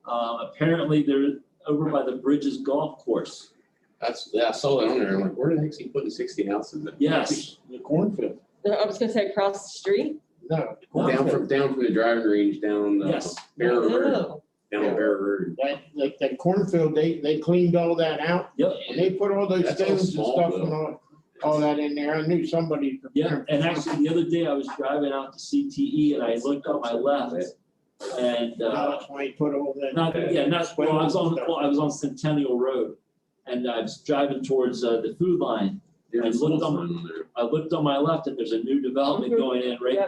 Apparently, they're over by the Bridges Golf Course. I saw that on there. I'm like, where the heck's he putting 60 houses in? Yes. The cornfield. I was gonna say across the street. No. Down from the driving range down Yes. Bear Road. Oh. Down Bear Road. That cornfield, they cleaned all that out. Yep. And they put all those That's all stones and small, stuff though. and all that in there. I knew somebody. Yeah, and actually the other day I was driving out to CTE and I looked on my left and That's why he put all that. I was on Centennial Road and I was driving towards the food line. I looked on my left and there's a new development going in right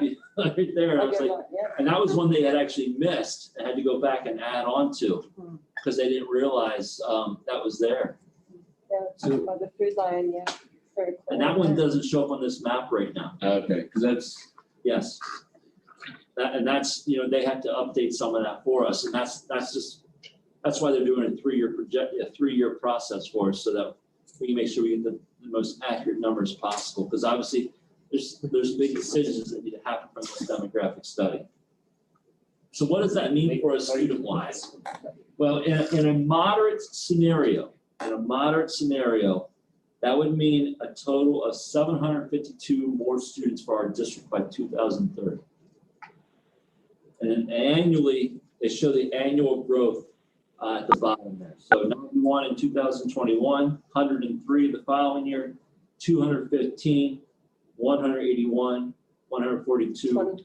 there. And I was like, and that was one they had actually missed and had to go back and add on to because they didn't realize that was there. Yeah, by the food line, yeah. Very cool. And that one doesn't show up on this map right now. Okay, because that's. Yes. That's, they have to update some of that for us. And that's why they're doing a 3-year process for us so that we can make sure we get the most accurate numbers possible. Because obviously there's big decisions that need to happen from this demographic study. So what does that mean for us student-wise? Well, in a moderate scenario, that would mean a total of 752 more students for our district by 2030. And then annually, they show the annual growth at the bottom there. So 91 in 2021, 103 the following year, 215, 181, 142,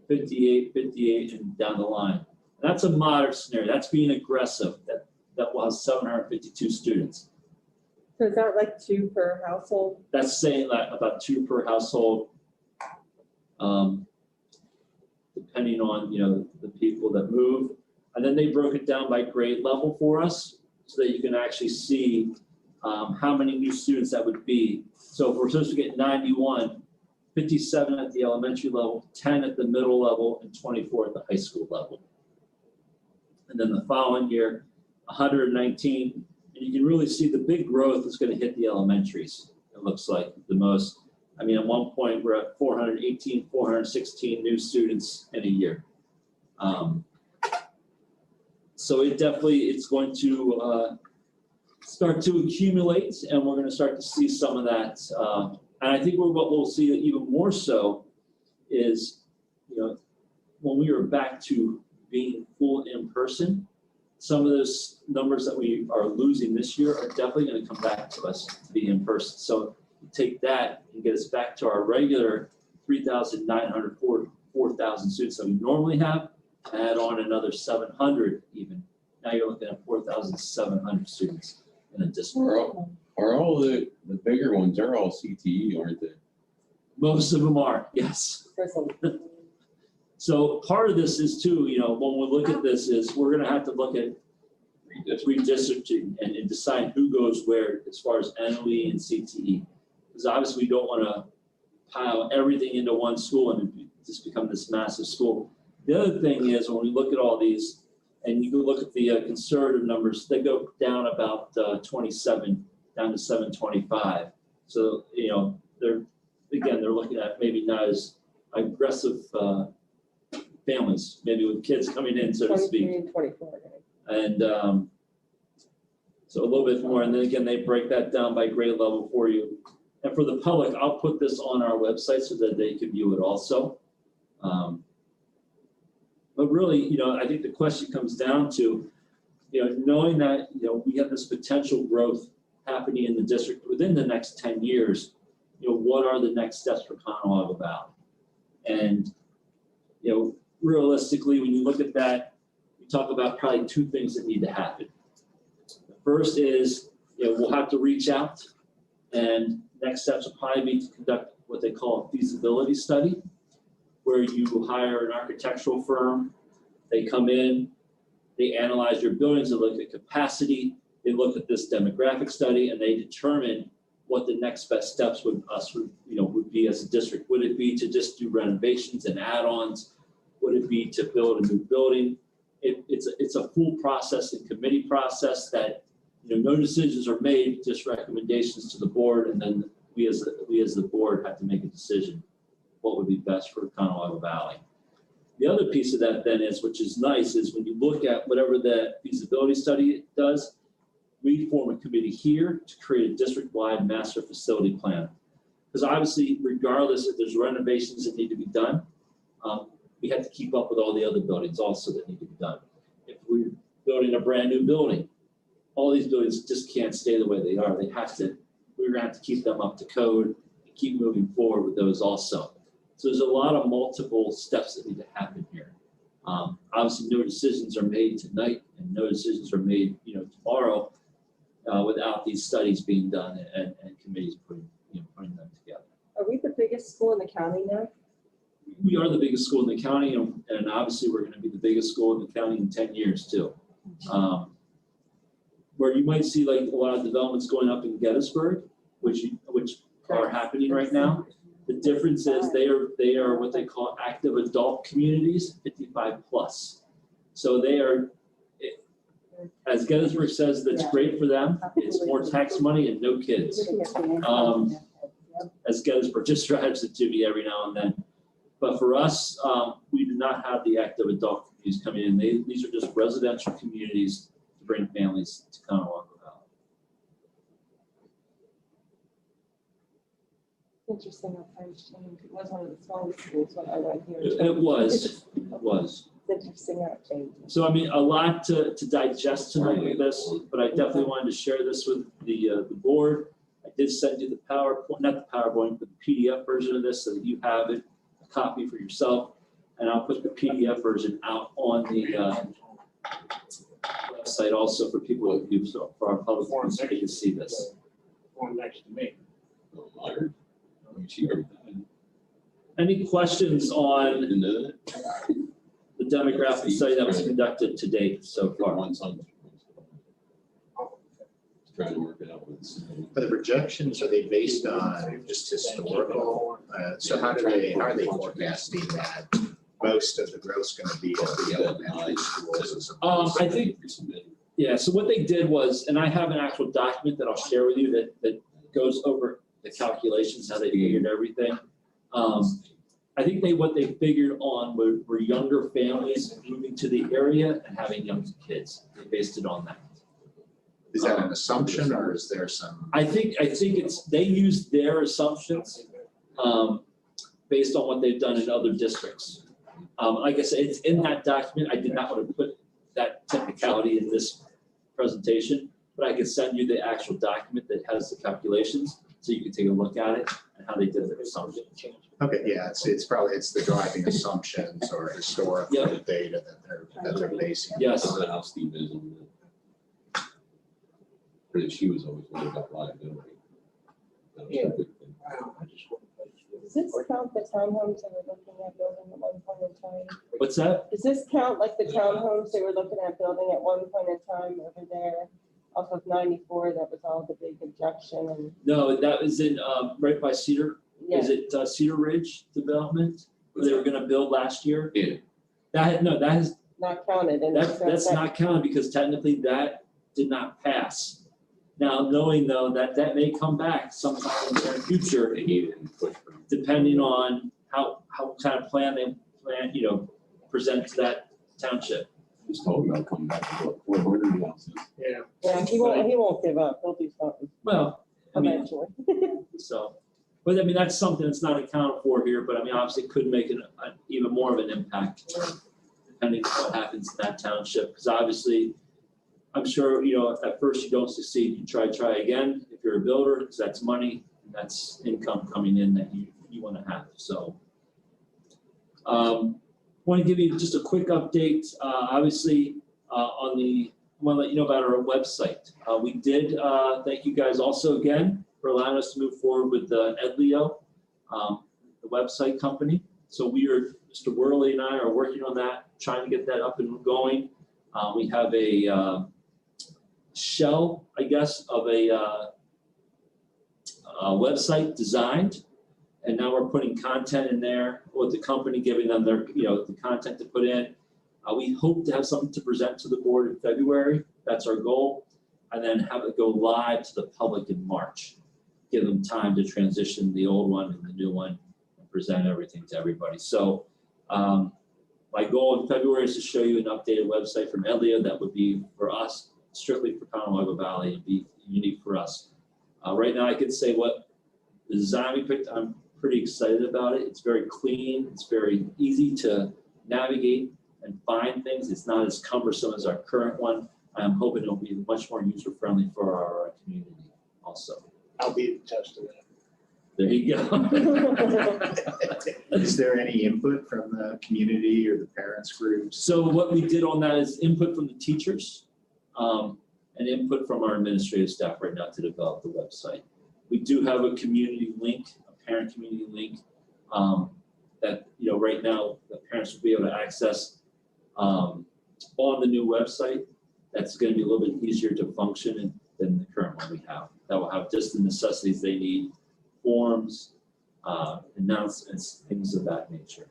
58, and down the line. That's a moderate scenario. That's being aggressive. That will have 752 students. So is that like 2 per household? That's saying like about 2 per household, depending on the people that move. And then they broke it down by grade level for us, so that you can actually see how many new students that would be. So if we're supposed to get 91 57 at the elementary level, 10 at the middle level, and 24 at the high school level. And then the following year, 119. And you can really see the big growth is going to hit the elementaries, it looks like the most. I mean, at one point, we're at 418, 416 new students in a year. So it definitely, it's going to start to accumulate, and we're going to start to see some of that. And I think what we'll see even more so is, you know, when we are back to being full in person, some of those numbers that we are losing this year are definitely going to come back to us to be in person. So take that and get us back to our regular 3,900, 4,000 students that we normally have, add on another 700 even. Now you're looking at 4,700 students in a district. Are all the bigger ones, they're all CTE, aren't they? Most of them are, yes. So part of this is too, you know, when we look at this is we're going to have to look at redistricting and decide who goes where as far as NOE and CTE. Because obviously we don't want to pile everything into one school and just become this massive school. The other thing is when we look at all these, and you can look at the conservative numbers, they go down about 27, down to 725. So, you know, they're looking at maybe not as aggressive families, maybe with kids coming in, so to speak. 23 and 24. And so a little bit more, and then again, they break that down by grade level for you. And for the public, I'll put this on our website so that they can view it also. But really, you know, I think the question comes down to, you know, knowing that, you know, we have this potential growth happening in the district within the next 10 years, you know, what are the next steps for Conewago Valley? And, you know, realistically, when you look at that, we talk about probably two things that need to happen. The first is, you know, we'll have to reach out, and next steps will probably be to conduct what they call a feasibility study, where you hire an architectural firm, they come in, they analyze your buildings, they look at capacity, they look at this demographic study, and they determine what the next best steps would be as a district. Would it be to just do renovations and add-ons? Would it be to build a new building? It's a full process and committee process that, you know, no decisions are made, just recommendations to the board, and then we as the board have to make a decision what would be best for Conewago Valley. The other piece of that then is, which is nice, is when you look at whatever the feasibility study does, we form a committee here to create a district-wide master facility plan. Because obviously, regardless if there's renovations that need to be done, we have to keep up with all the other buildings also that need to be done. If we're building a brand new building, all these buildings just can't stay the way they are. We're going to have to keep them up to code and keep moving forward with those also. So there's a lot of multiple steps that need to happen here. Obviously, no decisions are made tonight, and no decisions are made, you know, tomorrow without these studies being done and committees putting them together. Are we the biggest school in the county now? We are the biggest school in the county, and obviously we're going to be the biggest school in the county in 10 years too. Where you might see like a lot of developments going up in Gettysburg, which are happening right now. The difference is they are what they call active adult communities, 55 plus. So they are, as Gettysburg says, that's great for them. It's more tax money and no kids. As Gettysburg just drives it to me every now and then. But for us, we do not have the active adult communities coming in. These are just residential communities to bring families to Conewago Valley. Interesting. It was one of the smallest schools when I went here. It was. It's interesting how it changed. So I mean, a lot to digest tonight with this, but I definitely wanted to share this with the board. I did send you the PowerPoint, not the PowerPoint, but the PDF version of this so that you have it, a copy for yourself. And I'll put the PDF version out on the website also for people who use, for our public to see this. One next to me. Any questions on Didn't know that. the demographic study that was conducted to date so far? trying to work it out with. But the projections, are they based on just historical? So how are they forecasting that most of the growth's gonna be at the elementary schools as opposed I think, yeah, so what they did was, and I have an actual document that I'll share with you that goes over the calculations, how they figured everything. I think what they figured on were younger families moving to the area and having young kids. They based it on that. Is that an assumption or is there some? I think they used their assumptions based on what they've done in other districts. Like I said, it's in that document. I did not want to put that technicality in this presentation, but I can send you the actual document that has the calculations so you can take a look at it and how they did their assumptions. Okay, yeah, it's probably the driving assumptions or historical data that they're basing. Yes. I don't know how Steve is on that. But she was always worried about liability. That was a big thing. Does this count the townhomes that we're looking at building at one point in time? What's that? Does this count like the townhomes they were looking at building at one point in time over there off of 94? That was all the big objection and. No, that was in right by Cedar. Yeah. Is it Cedar Ridge Development where they were going to build last year? Yeah. That has Not counted. And that's not counted because technically that did not pass. Now, knowing though that may come back sometime in the near future, depending on how kind of plan they present to that township. He's talking about coming back to what, 400 houses. Yeah. Yeah, he won't give up. He'll do something Well, I mean, eventually. so, but I mean, that's something that's not accounted for here, but I mean, obviously it could make an even more of an impact depending on what happens in that township. Because obviously, I'm sure, if at first you don't succeed, you try again. If you're a builder, because that's money and that's income coming in that you want to have. So, want to give you just a quick update. Obviously, I want to let you know about our website. We did thank you guys also again for allowing us to move forward with Edleo, the website company. So Mr. Worley and I are working on that, trying to get that up and going. We have a shell, I guess, of a website designed, and now we're putting content in there with the company, giving them their, the content to put in. We hope to have something to present to the board in February. That's our goal, and then have it go live to the public in March. Give them time to transition the old one and the new one and present everything to everybody. So my goal in February is to show you an updated website from Edleo that would be for us, strictly for Conewago Valley, and be unique for us. Right now, I could say what the design we picked, I'm pretty excited about it. It's very clean. It's very easy to navigate and find things. It's not as cumbersome as our current one. I'm hoping it'll be much more user-friendly for our community also. I'll be the test of that. There you go. Is there any input from the community or the parents groups? So what we did on that is input from the teachers and input from our administrative staff right now to develop the website. We do have a community link, a parent community link that, right now the parents will be able to access on the new website. That's going to be a little bit easier to function than the current one we have. That will have just the necessities they need, forms, announcements, things of that nature.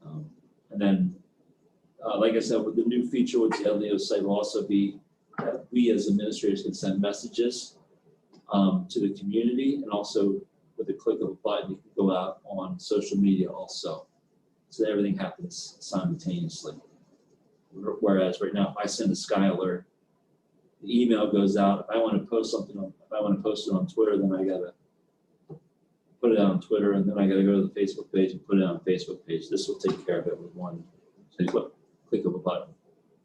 And then, like I said, with the new feature with the Edleo site will also be that we as administrators can send messages to the community, and also with the click of a button, you can go out on social media also. So that everything happens simultaneously. Whereas right now, if I send a Sky Alert, the email goes out. If I want to post something if I want to post it on Twitter, then I gotta put it on Twitter, and then I gotta go to the Facebook page and put it on the Facebook page. This will take care of it with one click of a button.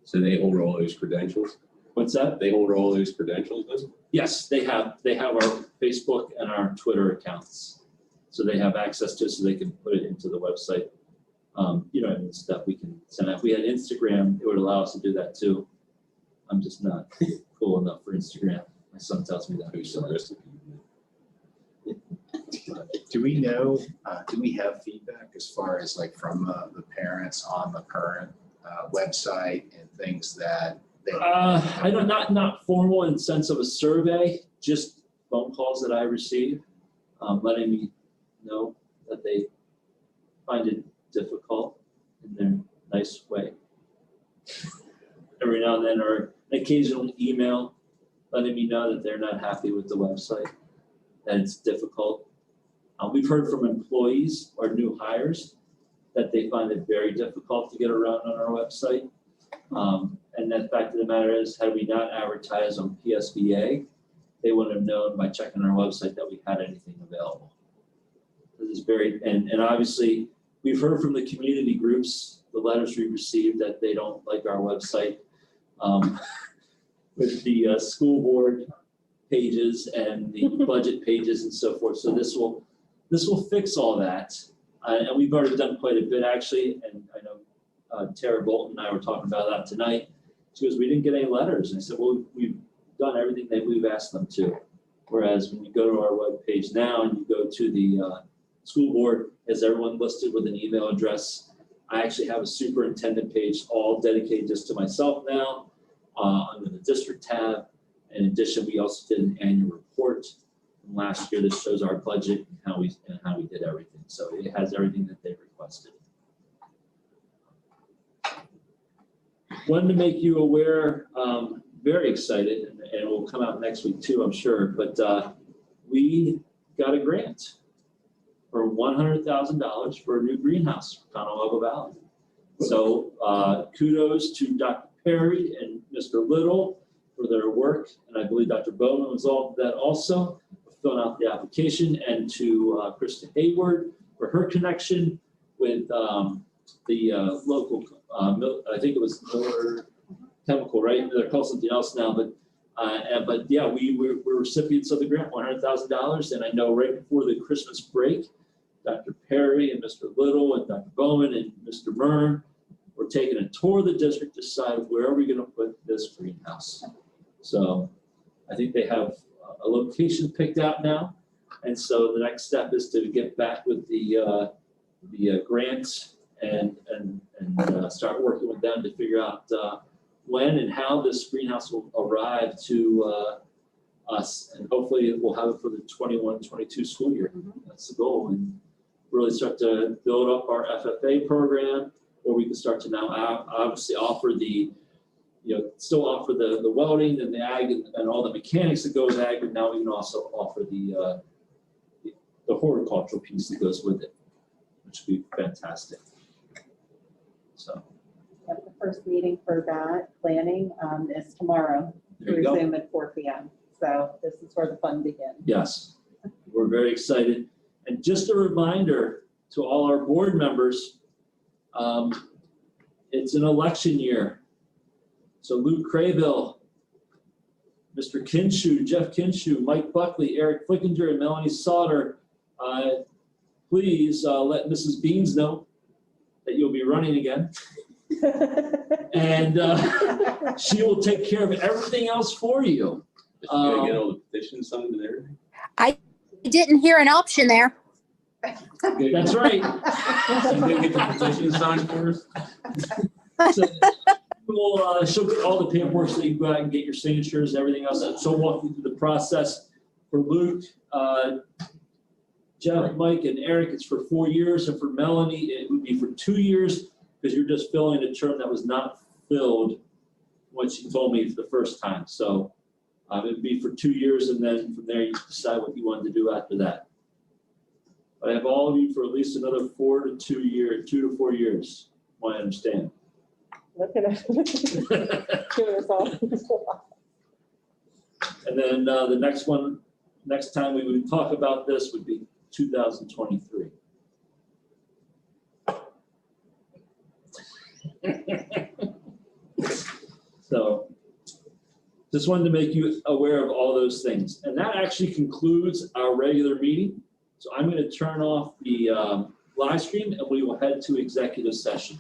So they hold all those credentials? What's that? They hold all those credentials then? Yes, they have our Facebook and our Twitter accounts. So they have access to it, so they can put it into the website. And stuff we can send out. If we had Instagram, it would allow us to do that too. I'm just not cool enough for Instagram. My son tells me that. Do we know, do we have feedback as far as from the parents on the current website and things that I don't, not formal in sense of a survey, just phone calls that I receive, letting me know that they find it difficult in their nice way. Every now and then, or an occasional email letting me know that they're not happy with the website, that it's difficult. We've heard from employees or new hires that they find it very difficult to get around on our website. And the fact of the matter is, had we not advertised on PSBA, they wouldn't have known by checking our website that we had anything available. This is very, and obviously, we've heard from the community groups, the letters we received, that they don't like our website with the school board pages and the budget pages and so forth. So this will fix all that. And we've already done quite a bit, actually, and I know Tara Bolton and I were talking about that tonight. She goes, we didn't get any letters. And I said, well, we've done everything that we've asked them to. Whereas when you go to our webpage now and you go to the school board, has everyone listed with an email address. I actually have a superintendent page all dedicated just to myself now under the district tab. In addition, we also did an annual report from last year that shows our budget and how we did everything. So it has everything that they requested. Wanted to make you aware, very excited, and it will come out next week too, I'm sure, but we got a grant for $100,000 for a new greenhouse for Conewago Valley. So kudos to Dr. Perry and Mr. Little for their work, and I believe Dr. Bowman was all that also, filling out the application, and to Krista Hayward for her connection with the local, I think it was Miller Chemical, right? They're called something else now, but yeah, we're recipients of the grant, $100,000, and I know right before the Christmas break, Dr. Perry and Mr. Little and Dr. Bowman and Mr. Mern were taking a tour of the district to decide where are we going to put this greenhouse. So I think they have a location picked out now, and so the next step is to get back with the grant and start working with them to figure out when and how this greenhouse will arrive to us, and hopefully we'll have it for the 21-22 school year. That's the goal, and really start to build up our FFA program, where we can start to now obviously offer the, still offer the welding and the ag and all the mechanics that go with ag, but now we can also offer the horticultural piece that goes with it, which would be fantastic. So. Yep, the first meeting for that planning is tomorrow through Zoom at 4 p.m. So this is where the fun begins. Yes, we're very excited. And just a reminder to all our board members, it's an election year. So Luke Craybill, Mr. Kinshu, Jeff Kinshu, Mike Buckley, Eric Flickinger, and Melanie Sauter, please let Mrs. Beans know that you'll be running again. And she will take care of everything else for you. Just gonna get all the petitions signed and everything. I didn't hear an option there. That's right. You gonna get the petitions signed for us? So she'll get all the paperwork so you can go out and get your signatures and everything else. So she'll walk you through the process. For Luke, Jeff, Mike, and Eric, it's for 4 years. And for Melanie, it would be for 2 years, because you're just filling a term that was not filled when she told me for the first time. So it would be for 2 years, and then from there you decide what you wanted to do after that. But I have all of you for at least another 2 to 4 years, from what I understand. Look at us. Doing us all. And then the next time we would talk about this would be 2023. So just wanted to make you aware of all those things. And that actually concludes our regular meeting. So I'm going to turn off the live stream, and we will head to executive session.